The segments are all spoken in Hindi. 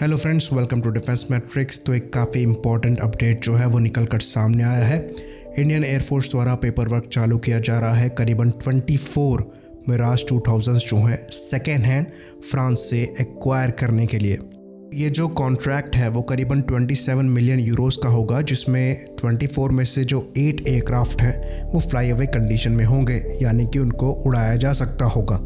Hello friends, welcome to defence matrix. तो एक काफ़ी इंपॉर्टेंट अपडेट जो है वो निकल कर सामने आया है। इंडियन एयरफोर्स द्वारा पेपर वर्क चालू किया जा रहा है। करीबन 24 मिराज 2000 जो हैं सेकेंड हैंड फ्रांस से एक्वायर करने के लिए। ये जो कॉन्ट्रैक्ट है वो करीबन 27 मिलियन यूरोस का होगा, जिसमें 24 में से जो 8 एयरक्राफ्ट हैं वो फ्लाई अवे कंडीशन में होंगे, यानी कि उनको उड़ाया जा सकता होगा।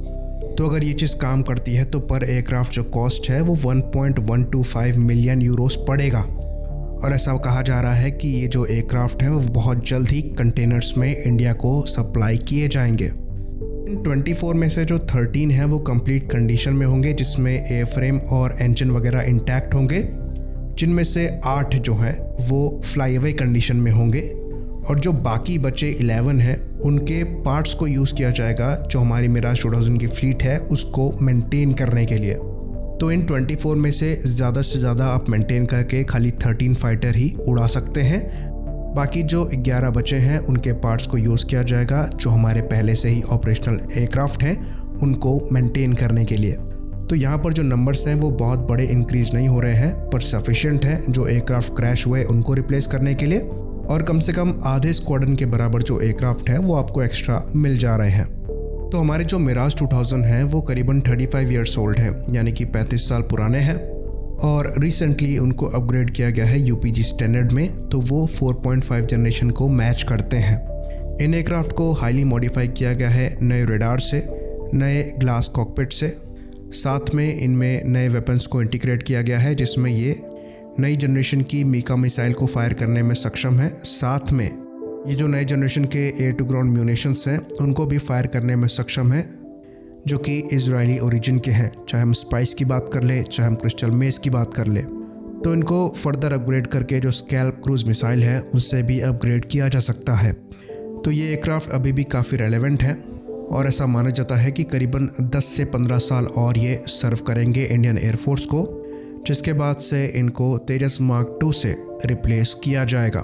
तो अगर ये चीज़ काम करती है तो पर एयरक्राफ्ट जो कॉस्ट है वो 1.125 मिलियन यूरोस पड़ेगा। और ऐसा कहा जा रहा है कि ये जो एयरक्राफ्ट है वो बहुत जल्द ही कंटेनर्स में इंडिया को सप्लाई किए जाएंगे। इन 24 में से जो 13 है वो कंप्लीट कंडीशन में होंगे, जिसमें एयरफ्रेम और इंजन वगैरह इंटैक्ट होंगे, जिनमें से 8 जो हैं वो फ्लाई अवे कंडीशन में होंगे। और जो बाकी बचे 11 हैं उनके पार्ट्स को यूज़ किया जाएगा, जो हमारी मिराज 2000 की फ्लीट है उसको मेंटेन करने के लिए। तो इन 24 में से ज़्यादा आप मेंटेन करके खाली 13 फाइटर ही उड़ा सकते हैं। बाकी जो 11 बचे हैं उनके पार्ट्स को यूज़ किया जाएगा, जो हमारे पहले से ही ऑपरेशनल एयरक्राफ्ट हैं उनको मेंटेन करने के लिए। तो यहाँ पर जो नंबर्स हैं वो बहुत बड़े इंक्रीज़ नहीं हो रहे हैं, पर सफिशिएंट हैं जो एयरक्राफ्ट क्रैश हुए उनको रिप्लेस करने के लिए। और कम से कम आधे स्क्वाड्रन के बराबर जो एयरक्राफ्ट हैं वो आपको एक्स्ट्रा मिल जा रहे हैं। तो हमारे जो मिराज 2000 हैं वो करीबन 35 ईयर्स ओल्ड हैं, यानी कि 35 साल पुराने हैं। और रिसेंटली उनको अपग्रेड किया गया है यूपीजी स्टैंडर्ड में, तो वो 4.5 जनरेशन को मैच करते हैं। इन एयरक्राफ्ट को हाईली मॉडिफाई किया गया है नए रेडार से, नए ग्लास कॉकपिट से, साथ में इनमें नए वेपन्स को इंटीग्रेट किया गया है, जिसमें ये नई जनरेशन की मीका मिसाइल को फायर करने में सक्षम है। साथ में ये जो नए जनरेशन के एयर टू ग्राउंड म्यूनिशंस हैं उनको भी फायर करने में सक्षम है, जो कि इजरायली ओरिजिन के हैं। चाहे हम स्पाइस की बात कर ले, चाहे हम क्रिस्टल मेस की बात कर ले, तो इनको फर्दर अपग्रेड करके जो स्कैल्प क्रूज मिसाइल है उससे भी अपग्रेड किया जा सकता है। तो ये एयरक्राफ्ट अभी भी काफ़ी रेलेवेंट है और ऐसा माना जाता है कि करीबन 10 से 15 साल और ये सर्व करेंगे इंडियन एयरफोर्स को, जिसके बाद से इनको तेजस मार्क 2 से रिप्लेस किया जाएगा।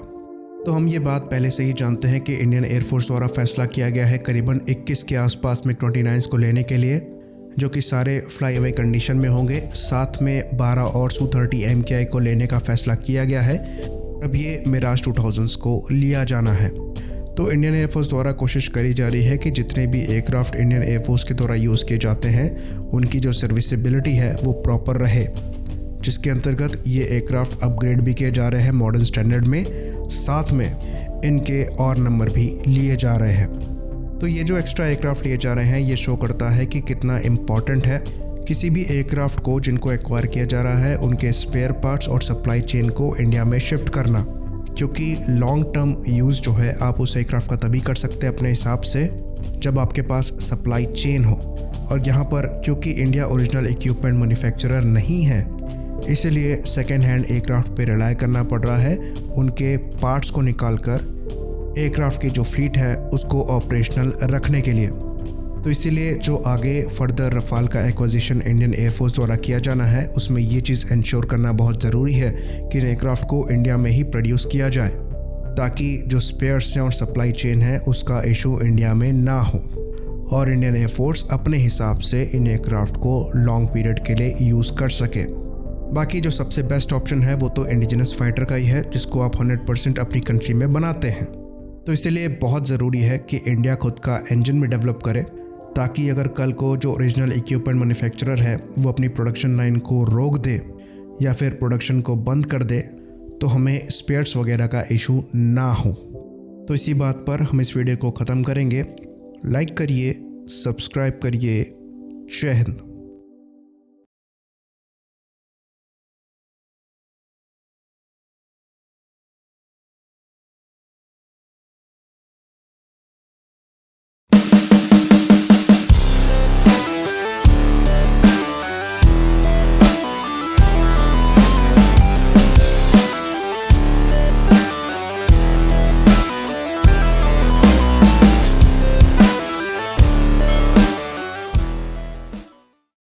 तो हम ये बात पहले से ही जानते हैं कि इंडियन एयरफोर्स द्वारा फैसला किया गया है करीबन 21 के आसपास में 29 को लेने के लिए, जो कि सारे फ्लाई अवे कंडीशन में होंगे। साथ में 12 और Su-30 MKI को लेने का फैसला किया गया है। अब ये मिराज 2000 को लिया जाना है। तो इंडियन एयरफोर्स द्वारा कोशिश करी जा रही है कि जितने भी एयरक्राफ्ट इंडियन एयरफोर्स के द्वारा यूज़ किए जाते हैं उनकी जो सर्विसेबिलिटी है वो प्रॉपर रहे, जिसके अंतर्गत ये एयरक्राफ्ट अपग्रेड भी किए जा रहे हैं मॉडर्न स्टैंडर्ड में। साथ में इनके और नंबर भी लिए जा रहे हैं। तो ये जो एक्स्ट्रा एयरक्राफ्ट लिए जा रहे हैं ये शो करता है कि कितना इम्पॉर्टेंट है किसी भी एयरक्राफ्ट को जिनको एक्वायर किया जा रहा है उनके स्पेयर पार्ट्स और सप्लाई चेन को इंडिया में शिफ्ट करना, क्योंकि लॉन्ग टर्म यूज़ जो है आप उस एयरक्राफ्ट का तभी कर सकते हैं अपने हिसाब से जब आपके पास सप्लाई चेन हो। और यहाँ पर क्योंकि इंडिया ओरिजिनल इक्विपमेंट मैन्युफैक्चरर नहीं है, इसलिए सेकेंड हैंड एयरक्राफ्ट पे रिलाय करना पड़ रहा है उनके पार्ट्स को निकालकर एयरक्राफ्ट की जो फ्लीट है उसको ऑपरेशनल रखने के लिए। तो इसीलिए जो आगे फर्दर रफाल का एक्विजिशन इंडियन एयरफोर्स द्वारा किया जाना है उसमें ये चीज़ इंश्योर करना बहुत ज़रूरी है कि एयरक्राफ्ट को इंडिया में ही प्रोड्यूस किया जाए, ताकि जो स्पेयर्स हैं और सप्लाई चेन है उसका इशू इंडिया में ना हो और इंडियन एयरफोर्स अपने हिसाब से इन एयरक्राफ्ट को लॉन्ग पीरियड के लिए यूज़ कर सके। बाकी जो सबसे बेस्ट ऑप्शन है वो तो इंडिजिनस फाइटर का ही है, जिसको आप 100% अपनी कंट्री में बनाते हैं। तो इसीलिए बहुत ज़रूरी है कि इंडिया खुद का इंजन भी डेवलप करे, ताकि अगर कल को जो ओरिजिनल इक्विपमेंट मैन्युफैक्चरर है वो अपनी प्रोडक्शन लाइन को रोक दे या फिर प्रोडक्शन को बंद कर दे तो हमें स्पेयर्स वगैरह का इशू ना हो। तो इसी बात पर हम इस वीडियो को ख़त्म करेंगे। लाइक करिए, सब्सक्राइब करिए। जय हिंद।